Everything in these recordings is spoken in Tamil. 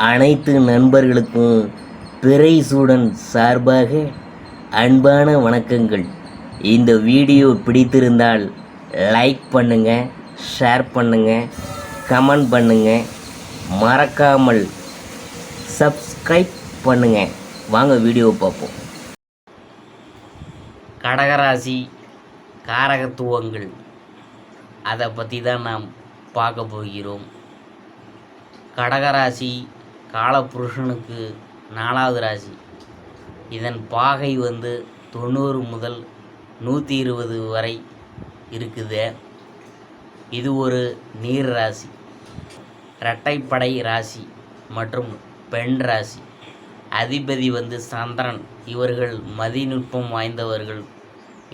அனைத்து நண்பர்களுக்கும் பிறைசூடன் சார்பாக அன்பான வணக்கங்கள். இந்த வீடியோ பிடித்திருந்தால் லைக் பண்ணுங்கள், ஷேர் பண்ணுங்கள், கமெண்ட் பண்ணுங்கள், மறக்காமல் சப்ஸ்கிரைப் பண்ணுங்கள். வாங்க வீடியோ பார்ப்போம். கடகராசி காரகத்துவங்கள் அதை பற்றி தான் நாம் பார்க்க போகிறோம். கடகராசி காலபுருஷனுக்கு 4வது ராசி. இதன் பாகை 90 முதல் 120 வரை இருக்குது. இது ஒரு நீர் ராசி, இரட்டைப்படை ராசி மற்றும் பெண் ராசி. அதிபதி சந்திரன். இவர்கள் மதிநுட்பம் வாய்ந்தவர்கள்,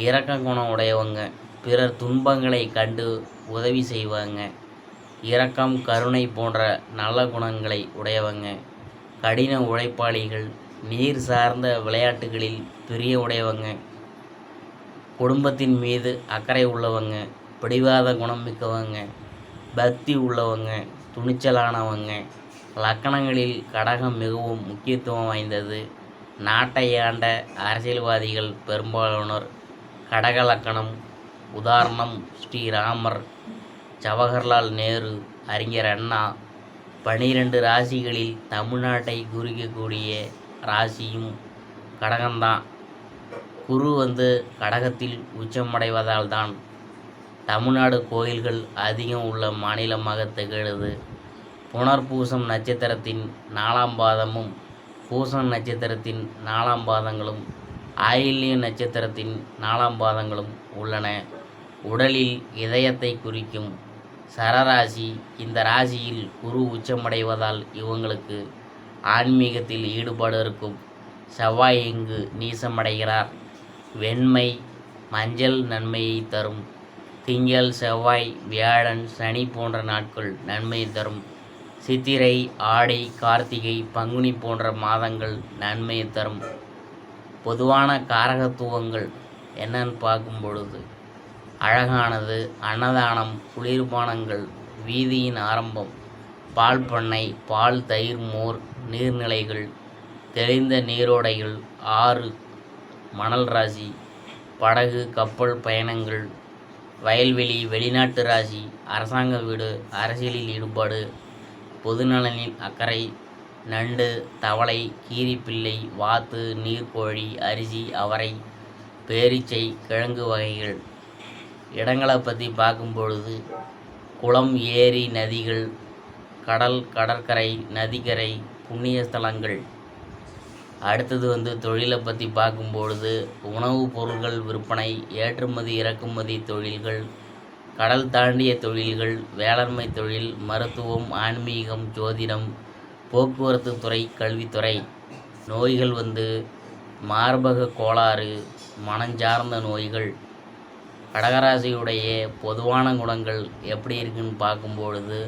இரக்க குணம் உடையவங்க, பிறர் துன்பங்களை கண்டு உதவி செய்வாங்க. இரக்கம், கருணை போன்ற நல்ல குணங்களை உடையவங்க. கடின உழைப்பாளிகள், நீர் சார்ந்த விளையாட்டுகளில் பிரிய உடையவங்க. குடும்பத்தின் மீது அக்கறை உள்ளவங்க, பிடிவாத குணம் மிக்கவங்க, பக்தி உள்ளவங்க, துணிச்சலானவங்க. லக்கணங்களில் கடகம் மிகவும் முக்கியத்துவம் வாய்ந்தது. நாட்டை ஆண்ட அரசியல்வாதிகள் பெரும்பாலானோர் கடக லக்கணம். உதாரணம் ஸ்ரீராமர், ஜவஹர்லால் நேரு, அறிஞர் அண்ணா. 12 ராசிகளில் தமிழ்நாட்டை குறிக்கக்கூடிய ராசியும் கடகம்தான். குரு கடகத்தில் உச்சமடைவதால் தான் தமிழ்நாடு கோயில்கள் அதிகம் உள்ள மாநிலமாக திகழுது. புனர்பூசம் நட்சத்திரத்தின் 4ஆம் பாதமும், பூசம் நட்சத்திரத்தின் 4ஆம் பாதங்களும், ஆயில்யம் நட்சத்திரத்தின் 4ஆம் பாதங்களும் உள்ளன. உடலில் இதயத்தை குறிக்கும் சரராசி. இந்த ராசியில் குரு உச்சமடைவதால் இவங்களுக்கு ஆன்மீகத்தில் ஈடுபாடு இருக்கும். செவ்வாய் இங்கு நீசமடைகிறார். வெண்மை, மஞ்சள் நன்மையை தரும். திங்கள், செவ்வாய், வியாழன், சனி போன்ற நாட்கள் நன்மை தரும். சித்திரை, ஆடி, கார்த்திகை, பங்குனி போன்ற மாதங்கள் நன்மை தரும். பொதுவான காரகத்துவங்கள் என்னன்னு பார்க்கும் பொழுது, அழகானது, அன்னதானம், குளிர்பானங்கள், வீதியின் ஆரம்பம், பால் பண்ணை, பால், தயிர், மோர், நீர்நிலைகள், தெளிந்த நீரோடைகள், ஆறு. மணல் ராசி. படகு, கப்பல் பயணங்கள், வயல்வெளி, வெளிநாட்டு ராசி. அரசாங்க வீடு, அரசியலில் ஈடுபாடு, பொதுநலனில் அக்கறை. நண்டு, தவளை, கீரிப்பிள்ளை, வாத்து, நீர்க்கோழி, அரிசி, அவரை, பேரீச்சை, கிழங்கு வகைகள். இடங்களை பற்றி பார்க்கும் பொழுது, குளம், ஏரி, நதிகள், கடல், கடற்கரை, நதிக்கரை, புண்ணிய ஸ்தலங்கள். அடுத்தது தொழிலை பற்றி பார்க்கும் பொழுது, உணவுப் பொருட்கள் விற்பனை, ஏற்றுமதி இறக்குமதி தொழில்கள், கடல் தாண்டிய தொழில்கள், வேளாண்மை தொழில், மருத்துவம், ஆன்மீகம், ஜோதிடம், போக்குவரத்து துறை, கல்வித்துறை. நோய்கள் மார்பக கோளாறு, மனஞ்சார்ந்த நோய்கள். கடகராசியுடைய பொதுவான குணங்கள் எப்படி இருக்குன்னு பார்க்கும்பொழுது,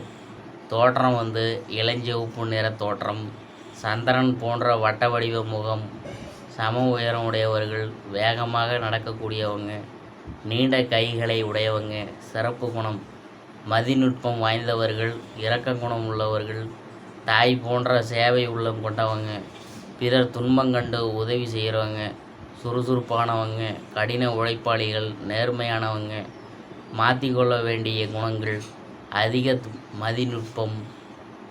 தோற்றம் இளஞ்சிவப்பு நிற தோற்றம், சந்திரன் போன்ற வட்ட வடிவ முகம், சம உயரம் உடையவர்கள், வேகமாக நடக்கக்கூடியவங்க, நீண்ட கைகளை உடையவங்க. சிறப்பு குணம் மதிநுட்பம் வாய்ந்தவர்கள், இரக்க குணம் உள்ளவர்கள், தாய் போன்ற சேவை உள்ளம் கொண்டவங்க, பிறர் துன்பங்கண்டு உதவி செய்கிறவங்க, சுறுசுறுப்பானவங்க, கடின உழைப்பாளிகள், நேர்மையானவங்க. மாற்றிக்கொள்ள வேண்டிய குணங்கள் அதிக மதிநுட்பம்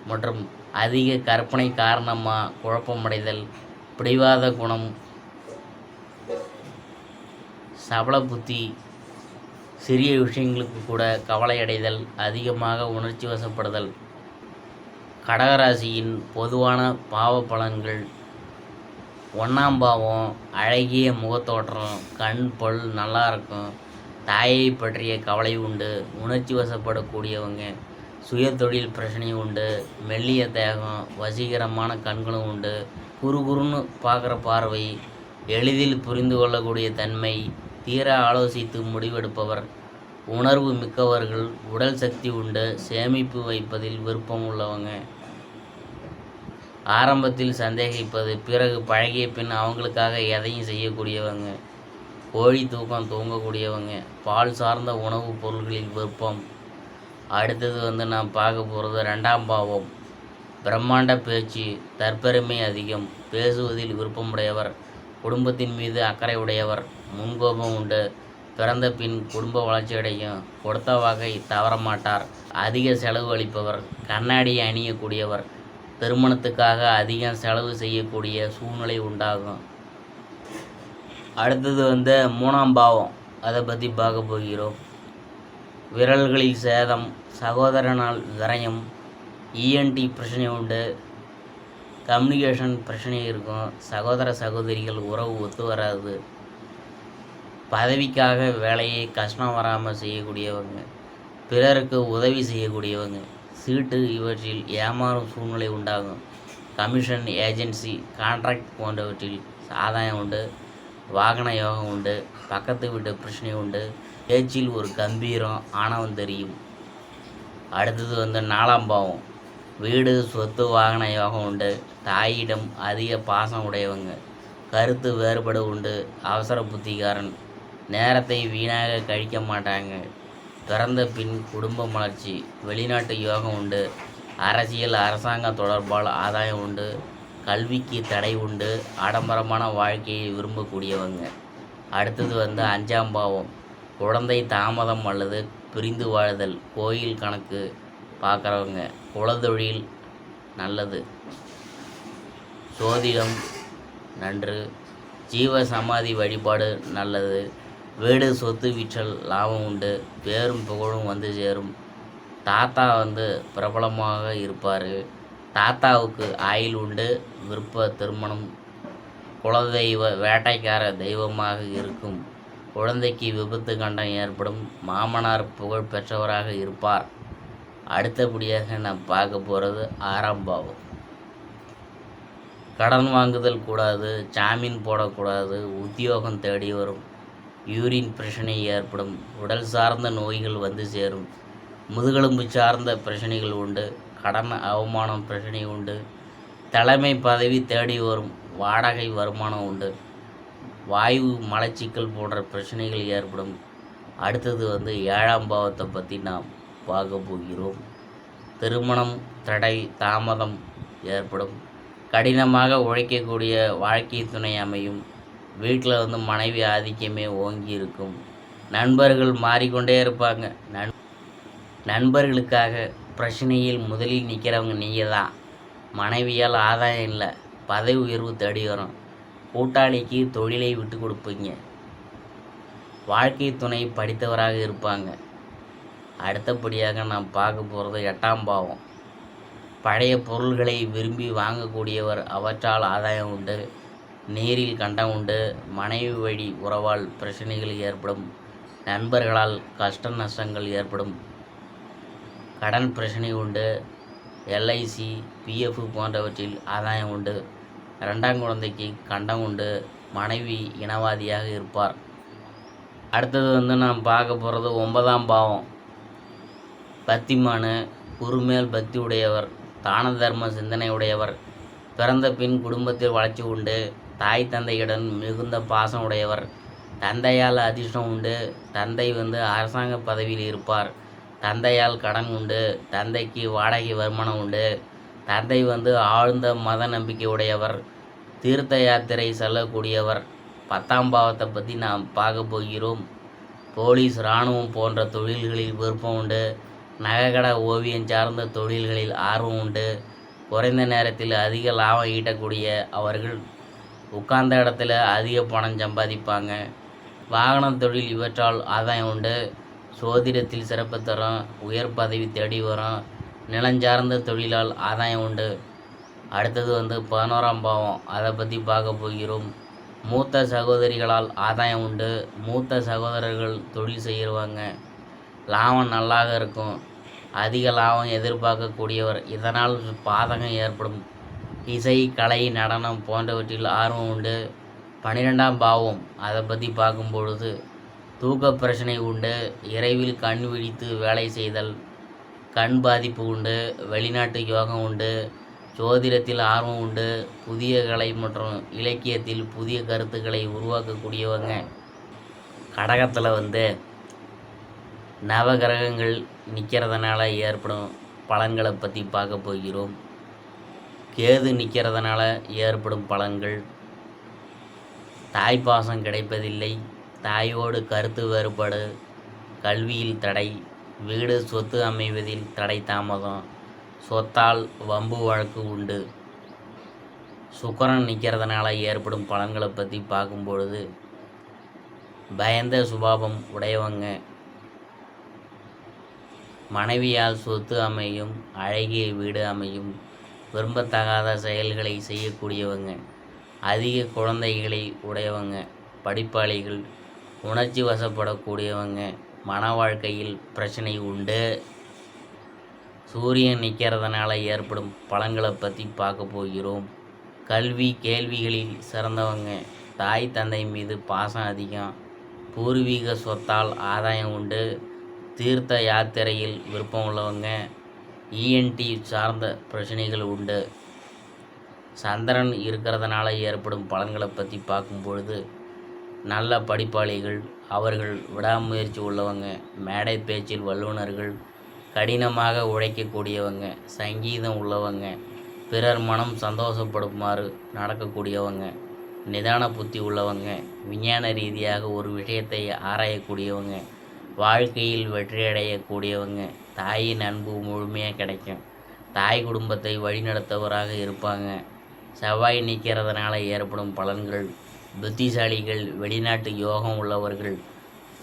மற்றும் அதிக கற்பனை காரணமாக குழப்பமடைதல், பிடிவாத குணம், சபல புத்தி, சிறிய விஷயங்களுக்கு கூட கவலையடைதல், அதிகமாக உணர்ச்சி வசப்படுதல். கடகராசியின் பொதுவான பாவ பலன்கள். 1ஆம் பாவம் அழகிய முகத்தோற்றம், கண், பல் நல்லா இருக்கும். தாயை பற்றிய கவலை உண்டு. உணர்ச்சி வசப்படக்கூடியவங்க. சுயதொழில் பிரச்சனை உண்டு. மெல்லிய தேகம், வசீகரமான கண்களும் உண்டு. குறுகுறுன்னு பார்க்குற பார்வை, எளிதில் புரிந்து கொள்ளக்கூடிய தன்மை, தீர ஆலோசித்து முடிவெடுப்பவர், உணர்வு மிக்கவர்கள், உடல் சக்தி உண்டு. சேமிப்பு வைப்பதில் விருப்பம் உள்ளவங்க. ஆரம்பத்தில் சந்தேகிப்பது, பிறகு பழகிய பின் அவங்களுக்காக எதையும் செய்யக்கூடியவங்க. கோழி தூக்கம் தூங்கக்கூடியவங்க. பால் சார்ந்த உணவுப் பொருள்களில் விருப்பம். அடுத்தது நாம் பார்க்க போகிறது 2ஆம் பாவம். பிரம்மாண்ட பேச்சு, தற்பெருமை அதிகம், பேசுவதில் விருப்பமுடையவர், குடும்பத்தின் மீது அக்கறை உடையவர், முன்கோபம் உண்டு, பிறந்த பின் குடும்ப வளர்ச்சியடையும், கொடுத்த வாக்கை தவறமாட்டார், அதிக செலவு அளிப்பவர், கண்ணாடி அணியக்கூடியவர், திருமணத்துக்காக அதிகம் செலவு செய்யக்கூடிய சூழ்நிலை உண்டாகும். அடுத்தது 3ஆம் பாவம், அதை பற்றி பார்க்க போகிறோம். விரல்களில் சேதம், சகோதரனால் விரயம், இஎன்டி பிரச்சனை உண்டு, கம்யூனிகேஷன் பிரச்சனை இருக்கும், சகோதர சகோதரிகள் உறவு ஒத்து வராது, பதவிக்காக வேலையை கஷ்டம் வராமல் செய்யக்கூடியவங்க, பிறருக்கு உதவி செய்யக்கூடியவங்க, சீட்டு இவற்றில் ஏமாறும் சூழ்நிலை உண்டாகும், கமிஷன், ஏஜென்சி, கான்ட்ராக்ட் போன்றவற்றில் ஆதாயம் உண்டு, வாகன யோகம் உண்டு, பக்கத்து வீட்டு பிரச்சனை உண்டு, பேச்சில் ஒரு கம்பீரம், ஆணவம் தெரியும். அடுத்தது 4ஆம் பாவம், வீடு, சொத்து, வாகன யோகம் உண்டு, தாயிடம் அதிக பாசம் உடையவங்க, கருத்து வேறுபாடு உண்டு, அவசர புத்திகாரன், நேரத்தை வீணாக கழிக்க மாட்டாங்க, பிறந்த பின் குடும்ப மலர்ச்சி, வெளிநாட்டு யோகம் உண்டு, அரசியல் அரசாங்க தொடர்பால் ஆதாயம் உண்டு, கல்விக்கு தடை உண்டு, ஆடம்பரமான வாழ்க்கையை விரும்பக்கூடியவங்க. அடுத்தது 5ஆம் பாவம், குழந்தை தாமதம் அல்லது பிரிந்து வாழுதல், கோயில் கணக்கு பார்க்குறவங்க, குலதொழில் நல்லது, சோதிடம் நன்று, ஜீவ சமாதி வழிபாடு நல்லது, வீடு சொத்து விற்றல் லாபம் உண்டு, பேரும் புகழும் வந்து சேரும், தாத்தா பிரபலமாக இருப்பார், தாத்தாவுக்கு ஆயுள் உண்டு, விருப்ப திருமணம், குலதெய்வ வேட்டைக்கார தெய்வமாக இருக்கும், குழந்தைக்கு விபத்து கண்டம் ஏற்படும், மாமனார் புகழ் பெற்றவராக இருப்பார். அடுத்தபடியாக நாம் பார்க்க போகிறது 6ஆம் பாவம். கடன் வாங்குதல் கூடாது, ஜாமீன் போடக்கூடாது, உத்தியோகம் தேடி வரும், யூரின் பிரச்சனை ஏற்படும், உடல் சார்ந்த நோய்கள் வந்து சேரும், முதுகெலும்பு சார்ந்த பிரச்சனைகள் உண்டு, கடன் அவமானம் பிரச்சனை உண்டு, தலைமை பதவி தேடி வரும், வாடகை வருமானம் உண்டு, வாயு மலச்சிக்கல் போன்ற பிரச்சனைகள் ஏற்படும். அடுத்தது 7ஆம் பாவத்தை பற்றி நாம் பார்க்க போகிறோம். திருமணம் தடை தாமதம் ஏற்படும், கடினமாக உழைக்கக்கூடிய வாழ்க்கை துணை அமையும், வீட்டில் மனைவி ஆதிக்கமே ஓங்கி இருக்கும், நண்பர்கள் மாறிக்கொண்டே இருப்பாங்க, நண்பர்களுக்காக பிரச்சனையில் முதலில் நிற்கிறவங்க நீங்கள் தான், மனைவியால் ஆதாயம் இல்லை, பதவி உயர்வு தேடி வரும், கூட்டாளிக்கு தொழிலை விட்டு கொடுப்பீங்க, வாழ்க்கை துணை படித்தவராக இருப்பாங்க. அடுத்தபடியாக நாம் பார்க்க போகிறது 8ஆம் பாவம். பழைய பொருள்களை விரும்பி வாங்கக்கூடியவர், அவற்றால் ஆதாயம் உண்டு, நீரில் கண்டம் உண்டு, மனைவி வழி உறவால் பிரச்சனைகள் ஏற்படும், நண்பர்களால் கஷ்ட நஷ்டங்கள் ஏற்படும், கடன் பிரச்சனை உண்டு, எல்ஐசி பிஎஃப் போன்றவற்றில் ஆதாயம் உண்டு, 2ஆம் குழந்தைக்கு கண்டம் உண்டு, மனைவி இனவாதியாக இருப்பார். அடுத்தது நாம் பார்க்க போகிறது 9ஆம் பாவம். பக்திமான், குருமேல் பக்தி உடையவர், தான தர்ம சிந்தனை உடையவர், பிறந்த பின் குடும்பத்தில் வளர்ச்சி உண்டு, தாய் தந்தையுடன் மிகுந்த பாசம் உடையவர், தந்தையால் அதிர்ஷ்டம் உண்டு, தந்தை அரசாங்க பதவியில் இருப்பார், தந்தையால் கடன் உண்டு, தந்தைக்கு வாடகை வருமானம் உண்டு, தந்தை ஆழ்ந்த மத நம்பிக்கை உடையவர், தீர்த்த யாத்திரை செல்லக்கூடியவர். 10ஆம் பாவத்தை பற்றி நாம் பார்க்க போகிறோம். போலீஸ், இராணுவம் போன்ற தொழில்களில் விருப்பம் உண்டு, நகைக்கடை, ஓவியம் சார்ந்த தொழில்களில் ஆர்வம் உண்டு, குறைந்த நேரத்தில் அதிக லாபம் ஈட்டக்கூடிய அவர்கள் உட்கார்ந்த இடத்துல அதிக பணம் சம்பாதிப்பாங்க, வாகன தொழில் இவற்றால் ஆதாயம் உண்டு, சோதிடத்தில் சிறப்பு தரும், உயர் பதவி தேடி வரும், நிலஞ்சார்ந்த தொழிலால் ஆதாயம் உண்டு. அடுத்தது 11ஆம் பாவம், அதை பற்றி பார்க்க போகிறோம். மூத்த சகோதரிகளால் ஆதாயம் உண்டு, மூத்த சகோதரர்கள் தொழில் செய்வாங்க, லாபம் நல்லாக இருக்கும், அதிக லாபம் எதிர்பார்க்கக்கூடியவர், இதனால் பாதகம் ஏற்படும், இசை, கலை, நடனம் போன்றவற்றில் ஆர்வம் உண்டு. 12ஆம் பாவம், அதை பற்றி பார்க்கும் பொழுது தூக்க பிரச்சனை உண்டு, இரவில் கண் விழித்து வேலை செய்தல், கண் பாதிப்பு உண்டு, வெளிநாட்டு யோகம் உண்டு, ஜோதிடத்தில் ஆர்வம் உண்டு, புதிய கலை மற்றும் இலக்கியத்தில் புதிய கருத்துக்களை உருவாக்கக்கூடியவங்க. கடகத்தில் நவகிரகங்கள் நிற்கிறதுனால ஏற்படும் பலன்களை பற்றி பார்க்க போகிறோம். கேது நிற்கிறதுனால ஏற்படும் பலன்கள். தாய்ப்பாசம் கிடைப்பதில்லை, தாயோடு கருத்து வேறுபாடு, கல்வியில் தடை, வீடு சொத்து அமைவதில் தடை தாமதம், சொத்தால் வம்பு வழக்கு உண்டு. சுக்கிரன் நிற்கிறதுனால ஏற்படும் பலன்களை பற்றி பார்க்கும்பொழுது, பயந்த சுபாவம் உடையவங்க, மனைவியால் சொத்து அமையும், அழகிய வீடு அமையும், விரும்பத்தகாத செயல்களை செய்யக்கூடியவங்க, அதிக குழந்தைகளை உடையவங்க, படிப்பாளிகள், உணர்ச்சி வசப்படக்கூடியவங்க, மன வாழ்க்கையில் பிரச்சனை உண்டு. சூரியன் நிற்கிறதுனால ஏற்படும் பலன்களை பற்றி பார்க்க போகிறோம். கல்வி கேள்விகளில் சிறந்தவங்க, தாய் தந்தை மீது பாசம் அதிகம், பூர்வீக சொத்தால் ஆதாயம் உண்டு, தீர்த்த யாத்திரையில் விருப்பம் உள்ளவங்க, இஎன்டி சார்ந்த பிரச்சனைகள் உண்டு. சந்திரன் இருக்கிறதுனால ஏற்படும் பலன்களை பற்றி பார்க்கும்பொழுது, நல்ல படிப்பாளிகள், அவர்கள் விடாமுயற்சி உள்ளவங்க, மேடை பேச்சில் வல்லுநர்கள், கடினமாக உழைக்கக்கூடியவங்க, சங்கீதம் உள்ளவங்க, பிறர் மனம் சந்தோஷப்படுமாறு நடக்கக்கூடியவங்க, நிதான புத்தி உள்ளவங்க, விஞ்ஞான ரீதியாக ஒரு விஷயத்தை ஆராயக்கூடியவங்க, வாழ்க்கையில் வெற்றியடையக்கூடியவங்க, தாயின் அன்பு முழுமையாக கிடைக்கும், தாய் குடும்பத்தை வழிநடத்தவராக இருப்பாங்க. செவ்வாய் நிற்கிறதுனால ஏற்படும் பலன்கள். புத்திசாலிகள், வெளிநாட்டு யோகம் உள்ளவர்கள்,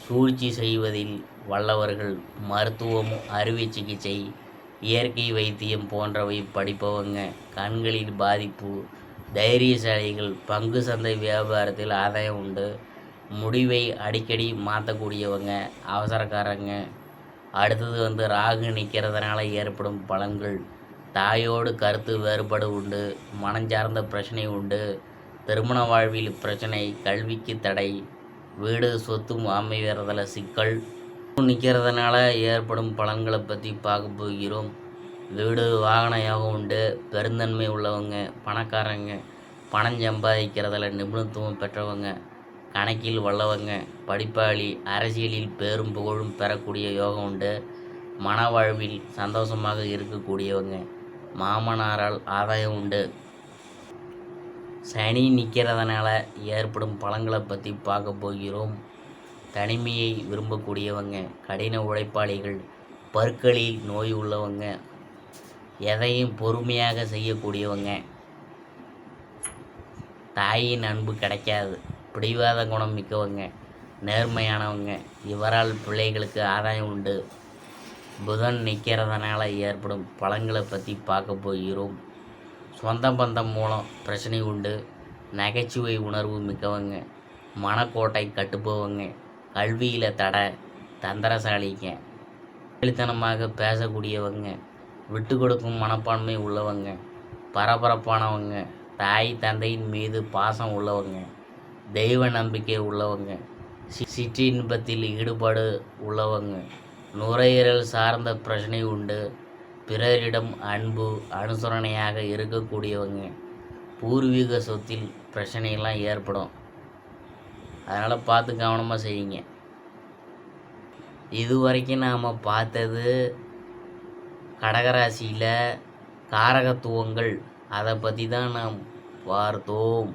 சூழ்ச்சி செய்வதில் வல்லவர்கள், மருத்துவம், அறுவை சிகிச்சை, இயற்கை வைத்தியம் போன்றவை படிப்பவங்க, கண்களில் பாதிப்பு, தைரியசாலிகள், பங்கு சந்தை வியாபாரத்தில் ஆதாயம் உண்டு, முடிவை அடிக்கடி மாற்றக்கூடியவங்க, அவசரக்காரங்க. அடுத்தது ராகு நிற்கிறதுனால ஏற்படும் பலன்கள். தாயோடு கருத்து வேறுபாடு உண்டு, மனஞ்சார்ந்த பிரச்சனை உண்டு, திருமண வாழ்வில் பிரச்சனை, கல்விக்கு தடை, வீடு சொத்து அமைவதில் சிக்கல். நிற்கிறதுனால ஏற்படும் பலன்களை பற்றி பார்க்க போகிறோம். வீடு வாகன யோகம் உண்டு, பெருந்தன்மை உள்ளவங்க, பணக்காரங்க, பணம் சம்பாதிக்கிறதுல நிபுணத்துவம் பெற்றவங்க, கணக்கில் வல்லவங்க, படிப்பாளி, அரசியலில் பேரும் புகழும் பெறக்கூடிய யோகம் உண்டு, மன வாழ்வில் சந்தோஷமாக இருக்கக்கூடியவங்க, மாமனாரால் ஆதாயம் உண்டு. சனி நிற்கிறதுனால ஏற்படும் பலன்களை பற்றி பார்க்க போகிறோம். தனிமையை விரும்பக்கூடியவங்க, கடின உழைப்பாளிகள், பற்களில் நோய் உள்ளவங்க, எதையும் பொறுமையாக செய்யக்கூடியவங்க, தாயின் அன்பு கிடைக்காது, பிடிவாத குணம் மிக்கவங்க, நேர்மையானவங்க, இவரால் பிள்ளைகளுக்கு ஆதாயம் உண்டு. புதன் நிற்கிறதுனால ஏற்படும் பலன்களை பற்றி பார்க்க போகிறோம். சொந்த பந்தம் மூலம் பிரச்சனை உண்டு, நகைச்சுவை உணர்வு மிக்கவங்க, மனக்கோட்டை கட்டுப்பவங்க, கல்வியில் தடை, தந்திரசாலிங்க, எளித்தனமாக பேசக்கூடியவங்க, விட்டு கொடுக்கும் மனப்பான்மை உள்ளவங்க, பரபரப்பானவங்க, தாய் தந்தையின் மீது பாசம் உள்ளவங்க, தெய்வ நம்பிக்கை உள்ளவங்க, சிற்றின்பத்தில் ஈடுபாடு உள்ளவங்க, நுரையீரல் சார்ந்த பிரச்சனை உண்டு, பிறரிடம் அன்பு அனுசரணையாக இருக்கக்கூடியவங்க, பூர்வீக சொத்தில் பிரச்சனையெல்லாம் ஏற்படும், அதனால் பார்த்து கவனமாக செய்யுங்க. இது வரைக்கும் நாம் பார்த்தது கடகராசியில் காரகத்துவங்கள், அதை பற்றி தான் நாம் பார்த்தோம்.